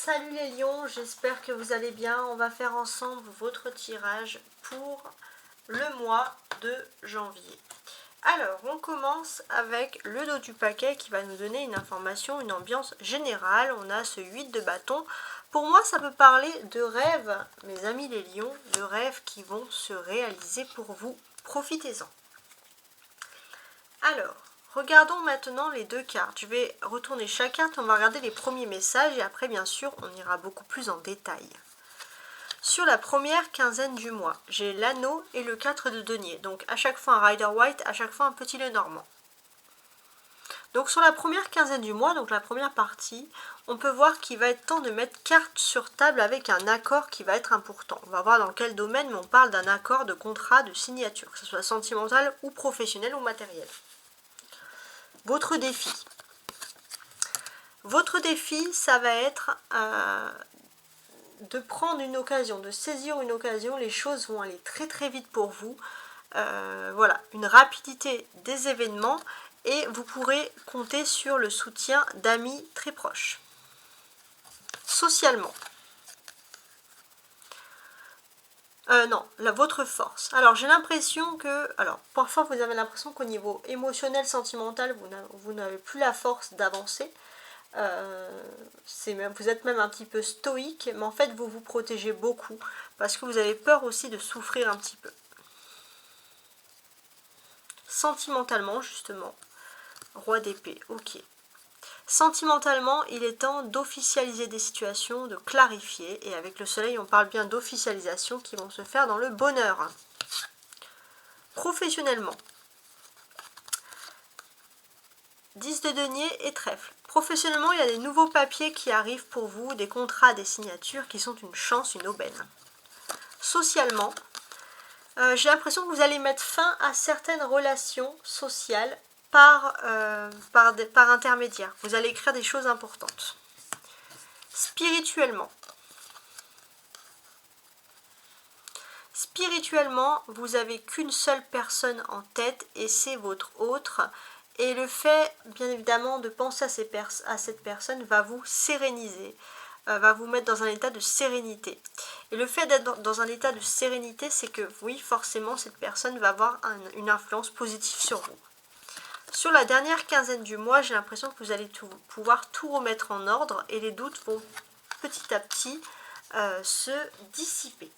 Salut les lions, j'espère que vous allez bien. On va faire ensemble votre tirage pour le mois de janvier. Alors, on commence avec le dos du paquet qui va nous donner une information, une ambiance générale. On a ce 8 de bâton. Pour moi, ça peut parler de rêves, mes amis les lions, de rêves qui vont se réaliser pour vous. Profitez-en. Alors, regardons maintenant les deux cartes. Je vais retourner chaque carte, on va regarder les premiers messages et après, bien sûr, on ira beaucoup plus en détail. Sur la première quinzaine du mois, j'ai l'anneau et le 4 de denier. Donc, à chaque fois un Rider White, à chaque fois un petit Lenormand. Donc, sur la première quinzaine du mois, donc la première partie, on peut voir qu'il va être temps de mettre carte sur table avec un accord qui va être important. On va voir dans quel domaine, mais on parle d'un accord de contrat, de signature, que ce soit sentimental ou professionnel ou matériel. Votre défi. Votre défi, ça va être de prendre une occasion, de saisir une occasion. Les choses vont aller très très vite pour vous. Voilà, une rapidité des événements et vous pourrez compter sur le soutien d'amis très proches. Socialement. Non, votre force. Alors j'ai l'impression que, parfois vous avez l'impression qu'au niveau émotionnel, sentimental, vous n'avez plus la force d'avancer. Vous êtes même un petit peu stoïque, mais en fait vous vous protégez beaucoup parce que vous avez peur aussi de souffrir un petit peu. Sentimentalement justement, roi d'épée, ok. Sentimentalement, il est temps d'officialiser des situations, de clarifier, et avec le soleil, on parle bien d'officialisation qui vont se faire dans le bonheur. Professionnellement, 10 de denier et trèfle. Professionnellement, il y a des nouveaux papiers qui arrivent pour vous, des contrats, des signatures qui sont une chance, une aubaine. Socialement, j'ai l'impression que vous allez mettre fin à certaines relations sociales par intermédiaire. Vous allez écrire des choses importantes. Spirituellement. Spirituellement, vous n'avez qu'une seule personne en tête et c'est votre autre. Et le fait, bien évidemment, de penser à cette personne va vous séréniser, va vous mettre dans un état de sérénité. Et le fait d'être dans un état de sérénité, c'est que oui, forcément, cette personne va avoir une influence positive sur vous. Sur la dernière quinzaine du mois, j'ai l'impression que vous allez pouvoir tout remettre en ordre et les doutes vont petit à petit se dissiper.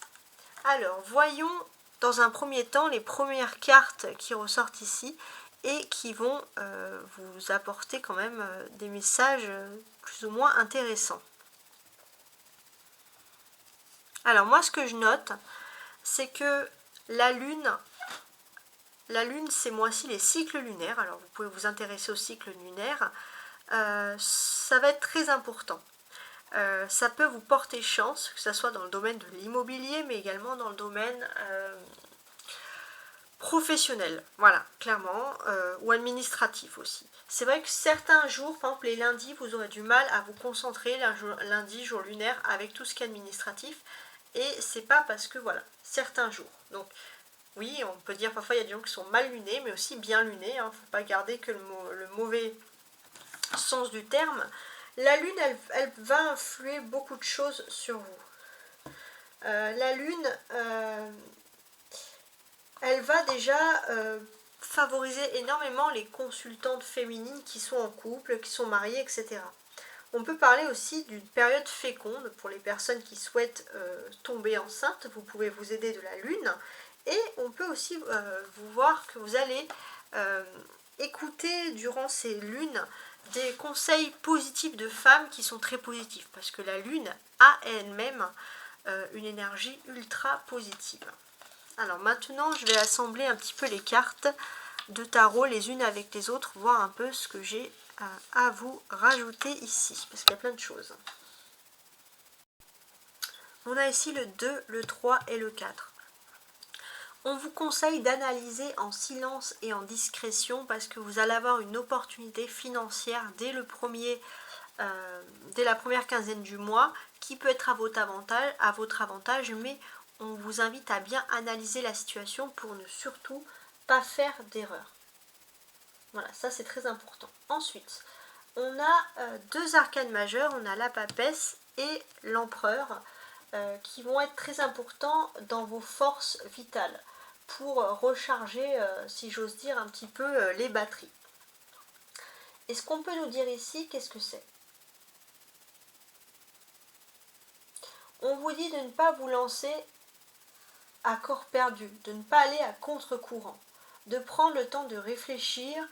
Alors, voyons dans un premier temps les premières cartes qui ressortent ici et qui vont vous apporter quand même des messages plus ou moins intéressants. Alors moi, ce que je note, c'est que la lune, ces mois-ci, les cycles lunaires, alors vous pouvez vous intéresser aux cycles lunaires, ça va être très important. Ça peut vous porter chance, que ce soit dans le domaine de l'immobilier, mais également dans le domaine professionnel, voilà, clairement, ou administratif aussi. C'est vrai que certains jours, par exemple les lundis, vous aurez du mal à vous concentrer, lundi, jour lunaire, avec tout ce qui est administratif, et c'est pas parce que, voilà, certains jours. Donc, oui, on peut dire parfois il y a des gens qui sont mal lunés, mais aussi bien lunés, hein, faut pas garder que le mauvais sens du terme. La lune, elle va influer beaucoup de choses sur vous. La lune, elle va déjà favoriser énormément les consultantes féminines qui sont en couple, qui sont mariées, etc. On peut parler aussi d'une période féconde pour les personnes qui souhaitent tomber enceinte. Vous pouvez vous aider de la lune. Et on peut aussi vous voir que vous allez écouter durant ces lunes des conseils positifs de femmes qui sont très positifs. Parce que la lune a elle-même une énergie ultra positive. Alors maintenant, je vais assembler un petit peu les cartes de tarot les unes avec les autres, voir un peu ce que j'ai à vous rajouter ici, parce qu'il y a plein de choses. On a ici le 2, le 3 et le 4. On vous conseille d'analyser en silence et en discrétion parce que vous allez avoir une opportunité financière dès la première quinzaine du mois qui peut être à votre avantage, mais on vous invite à bien analyser la situation pour ne surtout pas faire d'erreur. Voilà, ça c'est très important. Ensuite, on a deux arcanes majeures, on a la papesse et l'empereur qui vont être très importants dans vos forces vitales pour recharger, si j'ose dire, un petit peu les batteries. Et ce qu'on peut nous dire ici, qu'est-ce que c'est? On vous dit de ne pas vous lancer à corps perdu, de ne pas aller à contre-courant, de prendre le temps de réfléchir,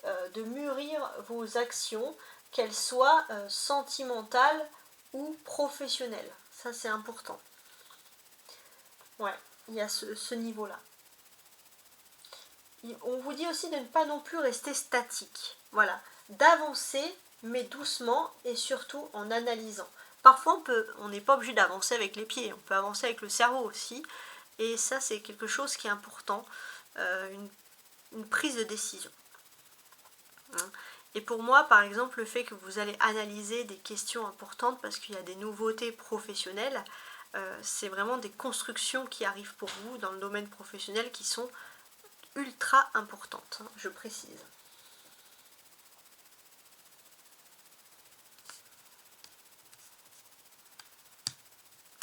de mûrir vos actions, qu'elles soient sentimentales ou professionnelles. Ça, c'est important. Ouais, il y a ce niveau-là. On vous dit aussi de ne pas non plus rester statique. Voilà, d'avancer, mais doucement et surtout en analysant. Parfois, on n'est pas obligé d'avancer avec les pieds, on peut avancer avec le cerveau aussi. Et ça, c'est quelque chose qui est important, une prise de décision. Et pour moi, par exemple, le fait que vous allez analyser des questions importantes parce qu'il y a des nouveautés professionnelles, c'est vraiment des constructions qui arrivent pour vous dans le domaine professionnel qui sont ultra importantes, je précise.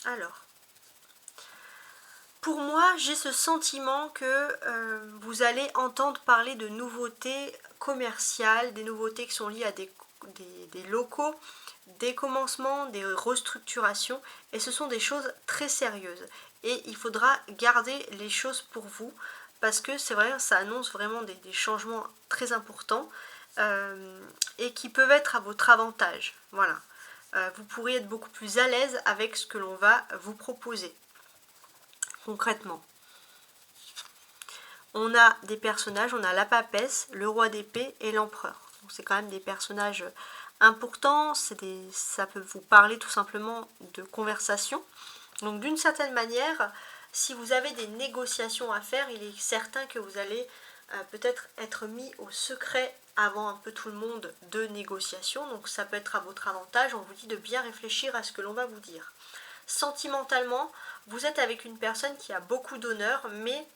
Alors, pour moi, j'ai ce sentiment que vous allez entendre parler de nouveautés commerciales, des nouveautés qui sont liées à des locaux, des commencements, des restructurations, et ce sont des choses très sérieuses. Et il faudra garder les choses pour vous, parce que c'est vrai, ça annonce vraiment des changements très importants et qui peuvent être à votre avantage. Voilà. Vous pourrez être beaucoup plus à l'aise avec ce que l'on va vous proposer. Concrètement, on a des personnages, on a la papesse, le roi d'épée et l'empereur. Donc c'est quand même des personnages importants, ça peut vous parler tout simplement de conversation. Donc d'une certaine manière, si vous avez des négociations à faire, il est certain que vous allez peut-être être mis au secret avant un peu tout le monde de négociation. Donc ça peut être à votre avantage, on vous dit de bien réfléchir à ce que l'on va vous dire. Sentimentalement, vous êtes avec une personne qui a beaucoup d'honneur, mais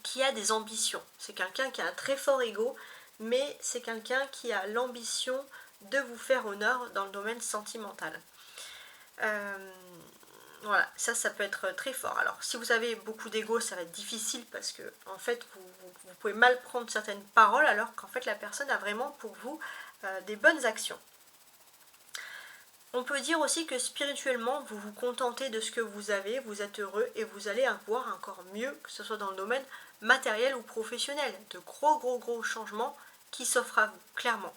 qui a des ambitions. C'est quelqu'un qui a un très fort ego, mais c'est quelqu'un qui a l'ambition de vous faire honneur dans le domaine sentimental. Voilà, ça peut être très fort. Alors, si vous avez beaucoup d'ego, ça va être difficile parce que, en fait, vous pouvez mal prendre certaines paroles alors qu'en fait, la personne a vraiment pour vous des bonnes actions. On peut dire aussi que spirituellement, vous vous contentez de ce que vous avez, vous êtes heureux et vous allez avoir encore mieux, que ce soit dans le domaine matériel ou professionnel. De gros changements qui s'offrent à vous, clairement.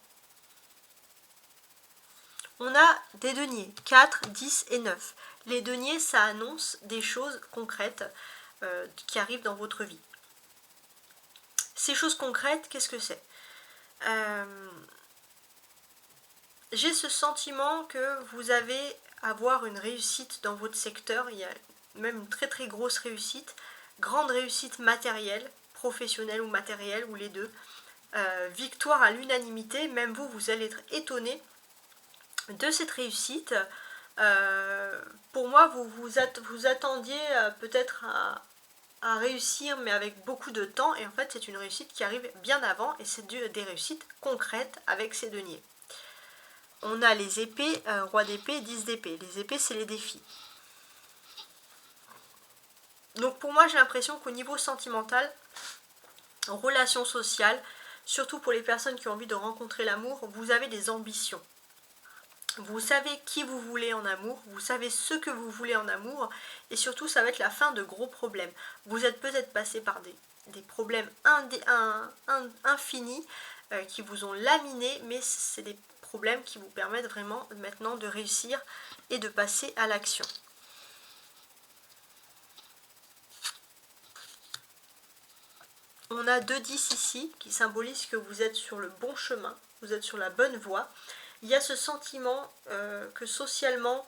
On a des deniers, 4, 10 et 9. Les deniers, ça annonce des choses concrètes qui arrivent dans votre vie. Ces choses concrètes, qu'est-ce que c'est ? J'ai ce sentiment que vous allez avoir une réussite dans votre secteur, il y a même une très grosse réussite, grande réussite matérielle, professionnelle ou matérielle, ou les deux, victoire à l'unanimité, même vous allez être étonné de cette réussite. Pour moi, vous attendiez peut-être à réussir, mais avec beaucoup de temps, et en fait c'est une réussite qui arrive bien avant, et c'est des réussites concrètes avec ces deniers. On a les épées, roi d'épée, 10 d'épée. Les épées, c'est les défis. Donc pour moi, j'ai l'impression qu'au niveau sentimental, relations sociales, surtout pour les personnes qui ont envie de rencontrer l'amour, vous avez des ambitions. Vous savez qui vous voulez en amour, vous savez ce que vous voulez en amour, et surtout, ça va être la fin de gros problèmes. Vous êtes peut-être passé par des problèmes infinis qui vous ont laminé, mais c'est des problèmes qui vous permettent vraiment maintenant de réussir et de passer à l'action. On a 2-10 ici qui symbolise que vous êtes sur le bon chemin, vous êtes sur la bonne voie. Il y a ce sentiment que socialement,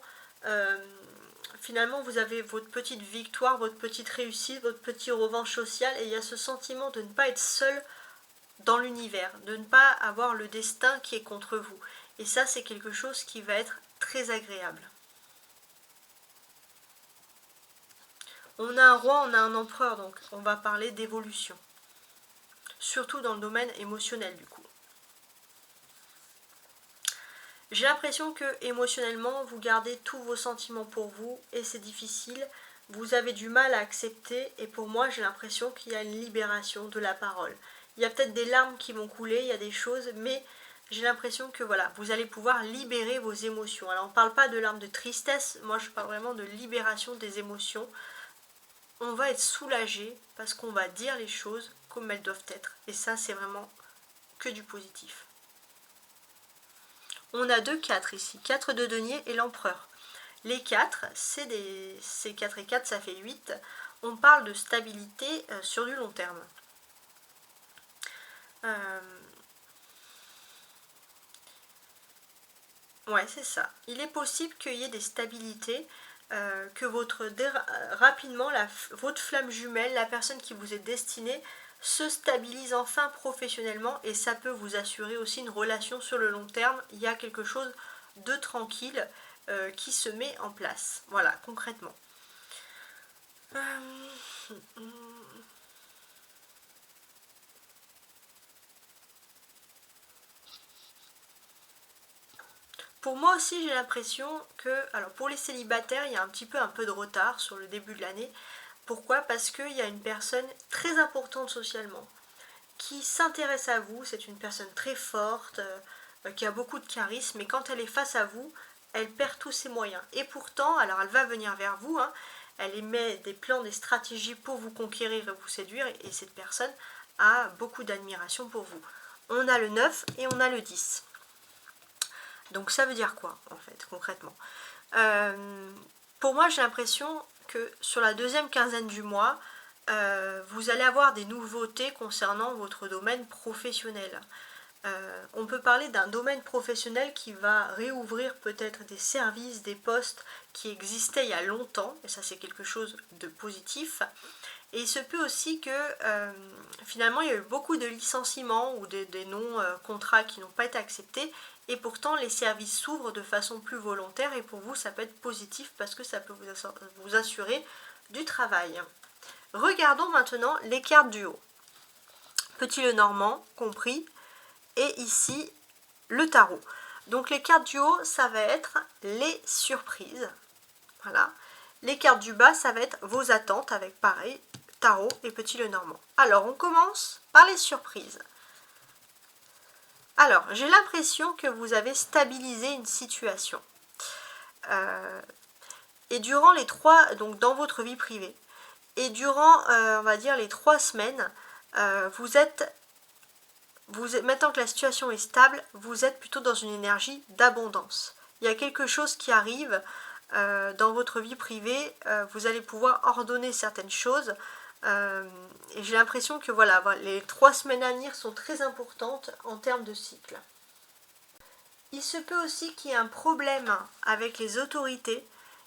finalement vous avez votre petite victoire, votre petite réussite, votre petit revanche social, et il y a ce sentiment de ne pas être seul dans l'univers, de ne pas avoir le destin qui est contre vous. Et ça, c'est quelque chose qui va être très agréable. On a un roi, on a un empereur, donc on va parler d'évolution. Surtout dans le domaine émotionnel, du coup. J'ai l'impression que émotionnellement, vous gardez tous vos sentiments pour vous et c'est difficile. Vous avez du mal à accepter et pour moi, j'ai l'impression qu'il y a une libération de la parole. Il y a peut-être des larmes qui vont couler, il y a des choses, mais j'ai l'impression que voilà, vous allez pouvoir libérer vos émotions. Alors on ne parle pas de larmes de tristesse, moi je parle vraiment de libération des émotions. On va être soulagé parce qu'on va dire les choses comme elles doivent être. Et ça, c'est vraiment que du positif. On a 2 4 ici, 4 de denier et l'empereur. Les 4, c'est 4 et 4, ça fait 8. On parle de stabilité sur du long terme. Ouais, c'est ça. Il est possible qu'il y ait des stabilités, que rapidement votre flamme jumelle, la personne qui vous est destinée, se stabilise enfin professionnellement et ça peut vous assurer aussi une relation sur le long terme. Il y a quelque chose de tranquille qui se met en place. Voilà, concrètement. Pour moi aussi, j'ai l'impression que, alors pour les célibataires, il y a un peu de retard sur le début de l'année. Pourquoi? Parce qu'il y a une personne très importante socialement qui s'intéresse à vous. C'est une personne très forte, qui a beaucoup de charisme, et quand elle est face à vous, elle perd tous ses moyens. Et pourtant, alors elle va venir vers vous, hein, elle émet des plans, des stratégies pour vous conquérir et vous séduire, et cette personne a beaucoup d'admiration pour vous. On a le 9 et on a le 10. Donc ça veut dire quoi en fait concrètement? Pour moi j'ai l'impression que sur la deuxième quinzaine du mois, vous allez avoir des nouveautés concernant votre domaine professionnel. On peut parler d'un domaine professionnel qui va réouvrir peut-être des services, des postes qui existaient il y a longtemps, et ça c'est quelque chose de positif. Et il se peut aussi que finalement il y a eu beaucoup de licenciements ou des non-contrats qui n'ont pas été acceptés, et pourtant les services s'ouvrent de façon plus volontaire, et pour vous ça peut être positif parce que ça peut vous assurer du travail. Regardons maintenant les cartes du haut. Petit Lenormand compris, et ici le tarot. Donc les cartes du haut, ça va être les surprises. Voilà. Les cartes du bas, ça va être vos attentes avec pareil, tarot et petit Lenormand. Alors on commence par les surprises. Alors j'ai l'impression que vous avez stabilisé une situation. Et durant les 3, donc dans votre vie privée, et durant on va dire les 3 semaines, maintenant que la situation est stable, vous êtes plutôt dans une énergie d'abondance. Il y a quelque chose qui arrive dans votre vie privée, vous allez pouvoir ordonner certaines choses, et j'ai l'impression que voilà, les 3 semaines à venir sont très importantes en termes de cycle. Il se peut aussi qu'il y ait un problème avec les autorités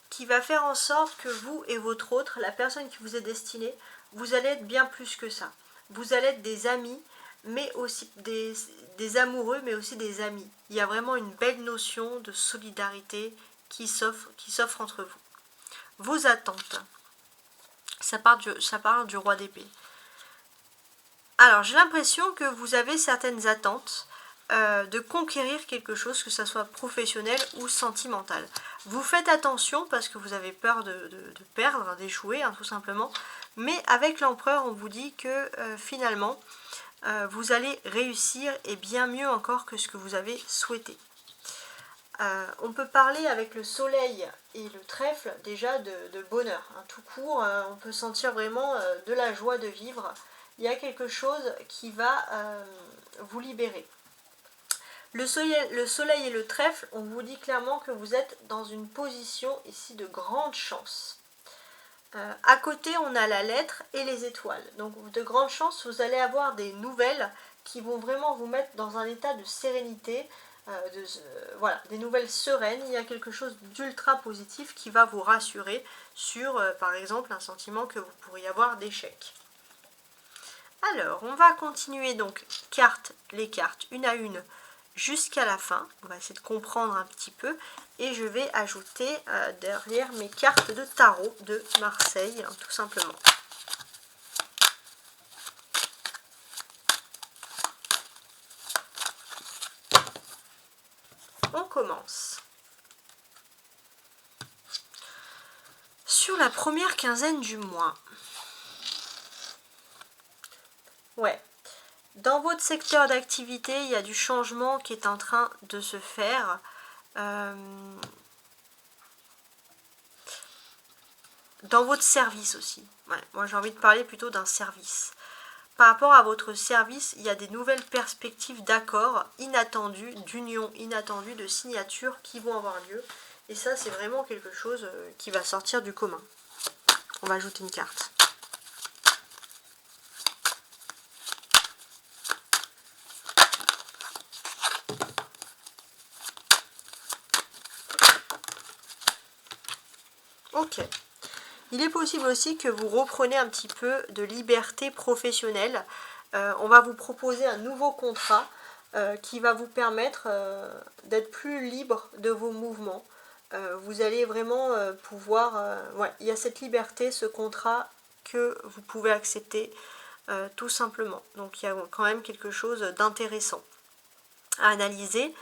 qui va faire en sorte que vous et votre autre, la personne qui vous est destinée, vous allez être bien plus que ça. Vous allez être des amis, mais aussi des amoureux, mais aussi des amis. Il y a vraiment une belle notion de solidarité qui s'offre entre vous. Vos attentes, ça part du roi d'épée. Alors j'ai l'impression que vous avez certaines attentes de conquérir quelque chose, que ce soit professionnel ou sentimental. Vous faites attention parce que vous avez peur de perdre, d'échouer, hein, tout simplement. Mais avec l'empereur, on vous dit que finalement, vous allez réussir, et bien mieux encore que ce que vous avez souhaité. On peut parler avec le soleil et le trèfle déjà de bonheur, hein, tout court. On peut sentir vraiment de la joie de vivre. Il y a quelque chose qui va vous libérer. Le soleil et le trèfle, on vous dit clairement que vous êtes dans une position ici de grande chance. À côté, on a la lettre et les étoiles. Donc de grandes chances, vous allez avoir des nouvelles qui vont vraiment vous mettre dans un état de sérénité, voilà, des nouvelles sereines. Il y a quelque chose d'ultra positif qui va vous rassurer sur, par exemple, un sentiment que vous pourriez avoir d'échec. Alors, on va continuer donc les cartes une à une jusqu'à la fin. On va essayer de comprendre un petit peu, et je vais ajouter derrière mes cartes de tarot de Marseille, hein, tout simplement. On commence. Sur la première quinzaine du mois. Ouais. Dans votre secteur d'activité, il y a du changement qui est en train de se faire. Dans votre service aussi. Ouais, moi j'ai envie de parler plutôt d'un service. Par rapport à votre service, il y a des nouvelles perspectives d'accords inattendus, d'unions inattendues, de signatures qui vont avoir lieu. Et ça, c'est vraiment quelque chose qui va sortir du commun. On va ajouter une carte. Ok. Il est possible aussi que vous repreniez un petit peu de liberté professionnelle. On va vous proposer un nouveau contrat qui va vous permettre d'être plus libre de vos mouvements. Vous allez vraiment pouvoir... ouais, il y a cette liberté, ce contrat que vous pouvez accepter tout simplement. Donc il y a quand même quelque chose d'intéressant à analyser.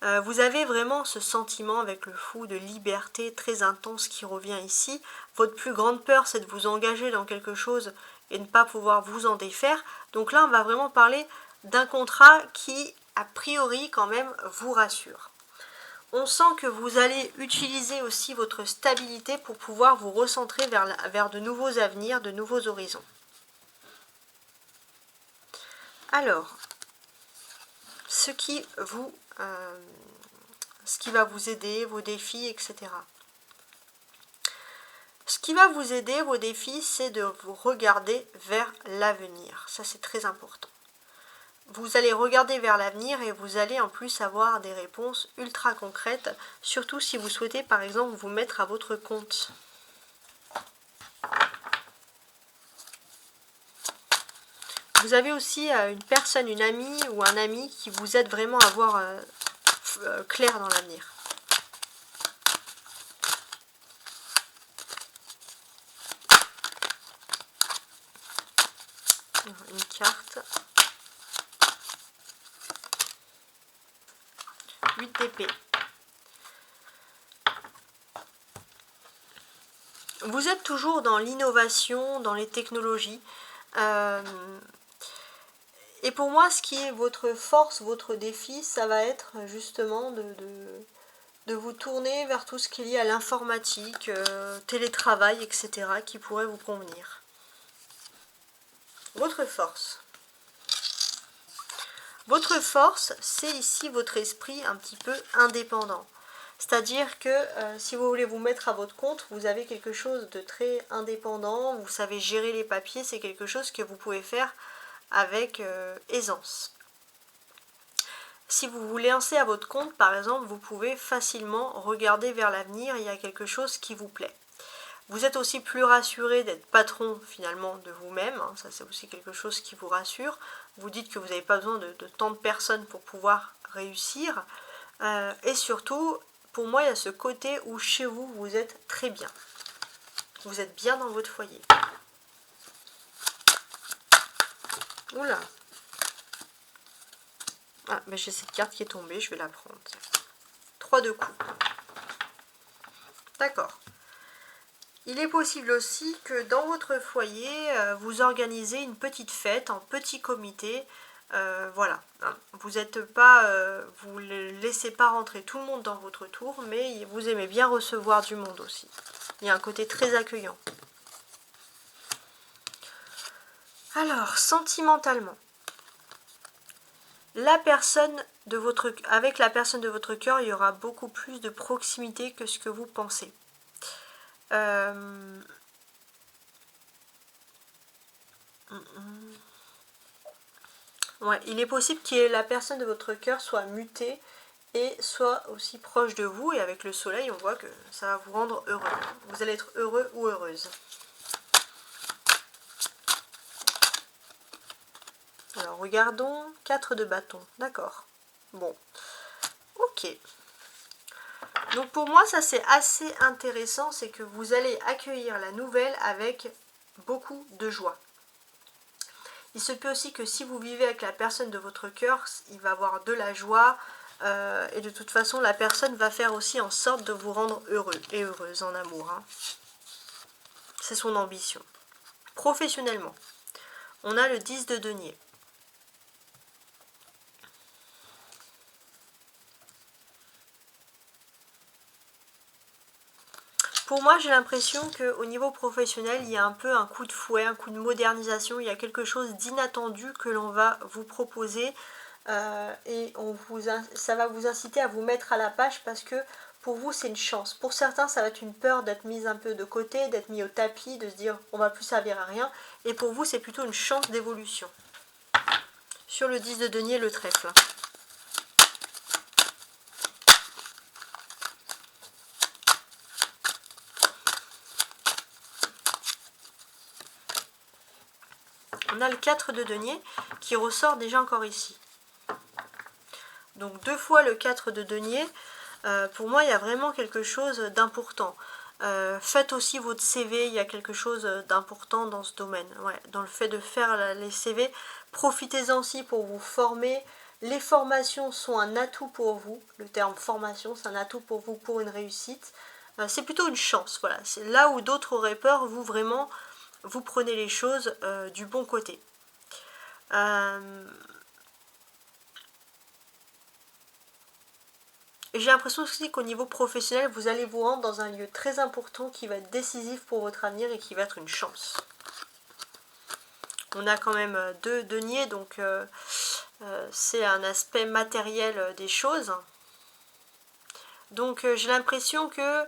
Vous avez vraiment ce sentiment avec le fou de liberté très intense qui revient ici. Votre plus grande peur, c'est de vous engager dans quelque chose et ne pas pouvoir vous en défaire. Donc là, on va vraiment parler d'un contrat qui, a priori, quand même, vous rassure. On sent que vous allez utiliser aussi votre stabilité pour pouvoir vous recentrer vers de nouveaux avenirs, de nouveaux horizons. Alors, ce qui va vous aider, vos défis, etc. Ce qui va vous aider, vos défis, c'est de vous regarder vers l'avenir. Ça, c'est très important. Vous allez regarder vers l'avenir et vous allez en plus avoir des réponses ultra concrètes, surtout si vous souhaitez, par exemple, vous mettre à votre compte. Vous avez aussi une personne, une amie ou un ami qui vous aide vraiment à voir clair dans l'avenir. Une carte. 8 d'épée. Vous êtes toujours dans l'innovation, dans les technologies. Et pour moi, ce qui est votre force, votre défi, ça va être justement de vous tourner vers tout ce qui est lié à l'informatique, télétravail, etc., qui pourrait vous convenir. Votre force. Votre force, c'est ici votre esprit un petit peu indépendant. C'est-à-dire que si vous voulez vous mettre à votre compte, vous avez quelque chose de très indépendant, vous savez gérer les papiers, c'est quelque chose que vous pouvez faire avec aisance. Si vous vous lancez à votre compte, par exemple, vous pouvez facilement regarder vers l'avenir, il y a quelque chose qui vous plaît. Vous êtes aussi plus rassuré d'être patron finalement de vous-même, hein, ça c'est aussi quelque chose qui vous rassure. Vous dites que vous n'avez pas besoin de tant de personnes pour pouvoir réussir. Et surtout, pour moi, il y a ce côté où chez vous, vous êtes très bien. Vous êtes bien dans votre foyer. Oula. Ah, mais j'ai cette carte qui est tombée, je vais la prendre. 3 de coups. D'accord. Il est possible aussi que dans votre foyer, vous organisez une petite fête en petit comité. Voilà. Vous n'êtes pas, vous ne laissez pas rentrer tout le monde dans votre tour, mais vous aimez bien recevoir du monde aussi. Il y a un côté très accueillant. Alors, sentimentalement. Avec la personne de votre cœur, il y aura beaucoup plus de proximité que ce que vous pensez. Ouais, il est possible que la personne de votre cœur soit mutée et soit aussi proche de vous. Et avec le soleil, on voit que ça va vous rendre heureux. Vous allez être heureux ou heureuse. Alors, regardons. 4 de bâton. D'accord. Bon. Ok. Donc pour moi, ça c'est assez intéressant. C'est que vous allez accueillir la nouvelle avec beaucoup de joie. Il se peut aussi que si vous vivez avec la personne de votre cœur, il va avoir de la joie, Et de toute façon, la personne va faire aussi en sorte de vous rendre heureux et heureuse en amour. Hein. C'est son ambition. Professionnellement, on a le 10 de denier. Pour moi, j'ai l'impression qu'au niveau professionnel, il y a un peu un coup de fouet, un coup de modernisation. Il y a quelque chose d'inattendu que l'on va vous proposer. Et ça va vous inciter à vous mettre à la page parce que pour vous, c'est une chance. Pour certains, ça va être une peur d'être mis un peu de côté, d'être mis au tapis, de se dire on va plus servir à rien. Et pour vous, c'est plutôt une chance d'évolution. Sur le 10 de denier, le trèfle. On a le 4 de denier qui ressort déjà encore ici. Donc 2 fois le 4 de denier, pour moi il y a vraiment quelque chose d'important. Faites aussi votre CV, il y a quelque chose d'important dans ce domaine. Ouais, dans le fait de faire les CV, profitez-en aussi pour vous former. Les formations sont un atout pour vous. Le terme formation, c'est un atout pour vous pour une réussite. C'est plutôt une chance. Voilà, c'est là où d'autres auraient peur, vous vraiment, vous prenez les choses du bon côté. Et j'ai l'impression aussi qu'au niveau professionnel, vous allez vous rendre dans un lieu très important qui va être décisif pour votre avenir et qui va être une chance. On a quand même 2 deniers, donc c'est un aspect matériel des choses. Donc j'ai l'impression que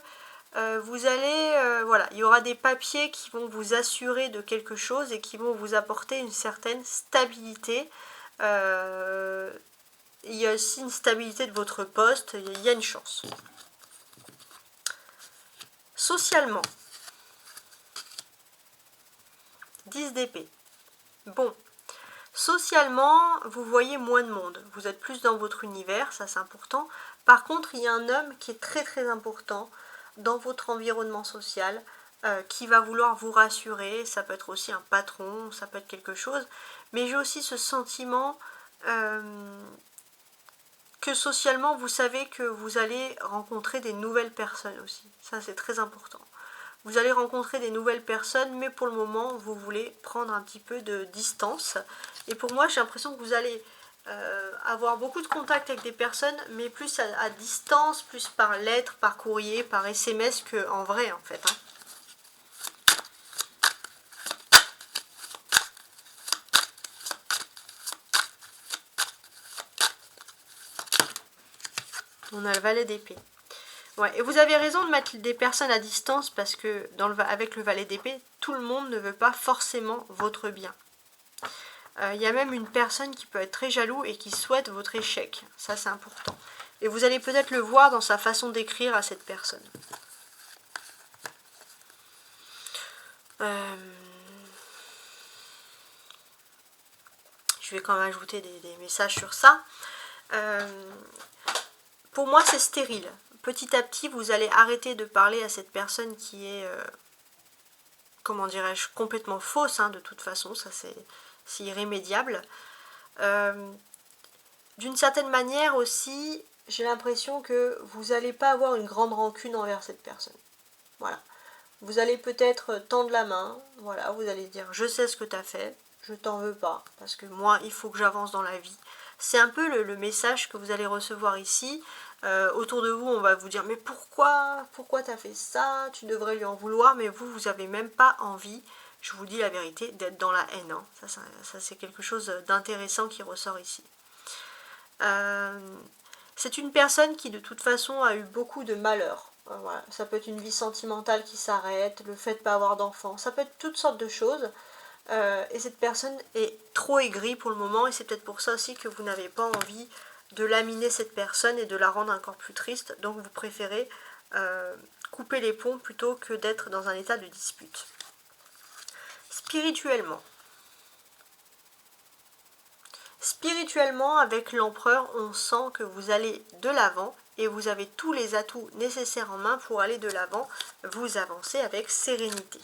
vous allez, voilà, il y aura des papiers qui vont vous assurer de quelque chose et qui vont vous apporter une certaine stabilité. Il y a aussi une stabilité de votre poste, il y a une chance. Socialement, 10 d'épée. Bon, socialement, vous voyez moins de monde. Vous êtes plus dans votre univers, ça c'est important. Par contre, il y a un homme qui est très très important dans votre environnement social, qui va vouloir vous rassurer. Ça peut être aussi un patron, ça peut être quelque chose. Mais j'ai aussi ce sentiment que socialement, vous savez que vous allez rencontrer des nouvelles personnes aussi. Ça, c'est très important. Vous allez rencontrer des nouvelles personnes, mais pour le moment, vous voulez prendre un petit peu de distance. Et pour moi, j'ai l'impression que vous allez avoir beaucoup de contacts avec des personnes, mais plus à distance, plus par lettre, par courrier, par SMS qu'en vrai, en fait. Hein. On a le valet d'épée. Ouais, et vous avez raison de mettre des personnes à distance parce que avec le valet d'épée, tout le monde ne veut pas forcément votre bien. Il y a même une personne qui peut être très jaloux et qui souhaite votre échec. Ça, c'est important. Et vous allez peut-être le voir dans sa façon d'écrire à cette personne. Je vais quand même ajouter des messages sur ça. Pour moi, c'est stérile. Petit à petit, vous allez arrêter de parler à cette personne qui est, comment dirais-je, complètement fausse, hein, de toute façon, ça c'est irrémédiable. D'une certaine manière aussi, j'ai l'impression que vous n'allez pas avoir une grande rancune envers cette personne. Voilà. Vous allez peut-être tendre la main, voilà, vous allez dire je sais ce que tu as fait, je t'en veux pas, parce que moi il faut que j'avance dans la vie. C'est un peu le message que vous allez recevoir ici. Autour de vous, on va vous dire mais pourquoi tu as fait ça, tu devrais lui en vouloir, mais vous n'avez même pas envie, je vous dis la vérité, d'être dans la haine. Hein. Ça c'est quelque chose d'intéressant qui ressort ici. C'est une personne qui de toute façon a eu beaucoup de malheurs. Voilà. Ça peut être une vie sentimentale qui s'arrête, le fait de ne pas avoir d'enfants, ça peut être toutes sortes de choses. Et cette personne est trop aigrie pour le moment et c'est peut-être pour ça aussi que vous n'avez pas envie de laminer cette personne et de la rendre encore plus triste. Donc vous préférez couper les ponts plutôt que d'être dans un état de dispute. Spirituellement. Spirituellement, avec l'empereur, on sent que vous allez de l'avant et vous avez tous les atouts nécessaires en main pour aller de l'avant. Vous avancez avec sérénité.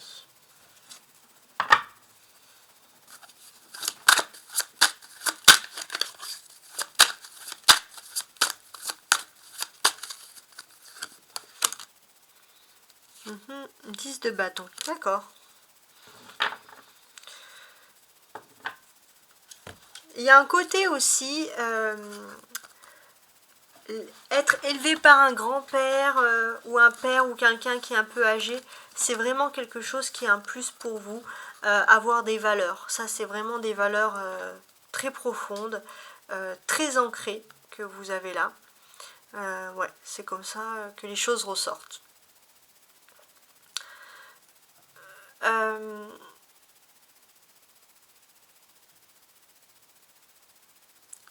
10 de bâton, d'accord. Il y a un côté aussi, être élevé par un grand-père ou un père ou quelqu'un qui est un peu âgé, c'est vraiment quelque chose qui est un plus pour vous. Avoir des valeurs, ça c'est vraiment des valeurs très profondes, très ancrées que vous avez là. Ouais, c'est comme ça que les choses ressortent.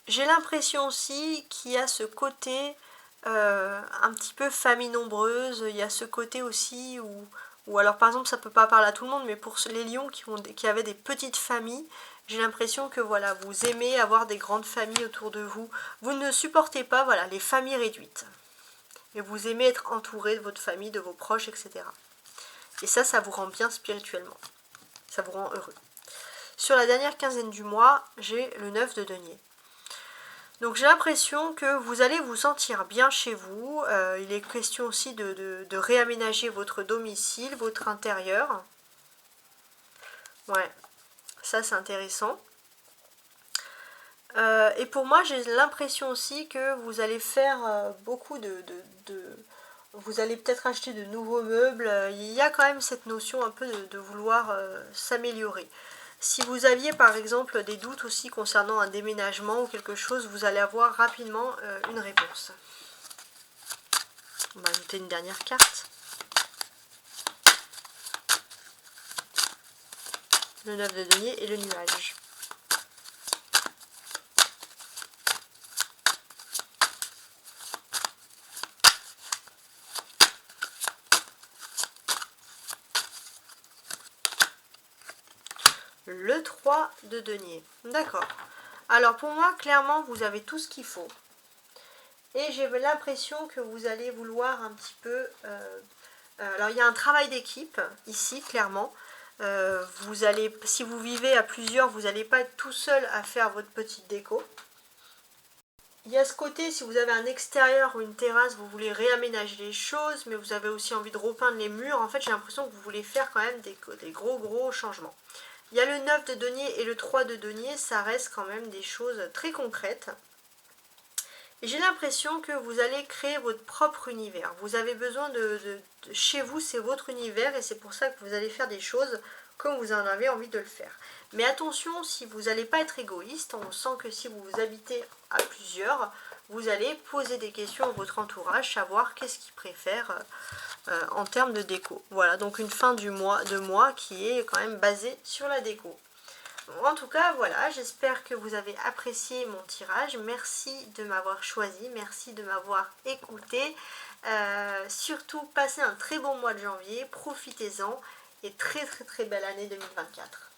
J'ai l'impression aussi qu'il y a ce côté un petit peu famille nombreuse, il y a ce côté aussi où alors par exemple ça peut pas parler à tout le monde, mais pour les lions qui avaient des petites familles, j'ai l'impression que voilà, vous aimez avoir des grandes familles autour de vous, vous ne supportez pas voilà, les familles réduites, et vous aimez être entouré de votre famille, de vos proches, etc. Et ça vous rend bien spirituellement, ça vous rend heureux. Sur la dernière quinzaine du mois, j'ai le 9 de denier. Donc j'ai l'impression que vous allez vous sentir bien chez vous. Il est question aussi de réaménager votre domicile, votre intérieur. Ouais, ça c'est intéressant. Et pour moi, j'ai l'impression aussi que vous allez faire beaucoup vous allez peut-être acheter de nouveaux meubles. Il y a quand même cette notion un peu de vouloir s'améliorer. Si vous aviez par exemple des doutes aussi concernant un déménagement ou quelque chose, vous allez avoir rapidement une réponse. On va ajouter une dernière carte. Le 9 de denier et le nuage. Le 3 de denier. D'accord. Alors pour moi, clairement, vous avez tout ce qu'il faut. Et j'ai l'impression que vous allez vouloir un petit peu... alors il y a un travail d'équipe ici, clairement. Vous allez, si vous vivez à plusieurs, vous n'allez pas être tout seul à faire votre petite déco. Il y a ce côté, si vous avez un extérieur ou une terrasse, vous voulez réaménager les choses, mais vous avez aussi envie de repeindre les murs. En fait, j'ai l'impression que vous voulez faire quand même des gros changements. Il y a le 9 de denier et le 3 de denier, ça reste quand même des choses très concrètes. Et j'ai l'impression que vous allez créer votre propre univers. Vous avez besoin chez vous, c'est votre univers et c'est pour ça que vous allez faire des choses comme vous en avez envie de le faire. Mais attention, si vous n'allez pas être égoïste, on sent que si vous habitez à plusieurs, vous allez poser des questions à votre entourage, savoir qu'est-ce qu'ils préfèrent en termes de déco. Voilà, donc une fin de mois qui est quand même basée sur la déco. En tout cas, voilà, j'espère que vous avez apprécié mon tirage. Merci de m'avoir choisi, merci de m'avoir écouté. Surtout, passez un très bon mois de janvier, profitez-en et très belle année 2024.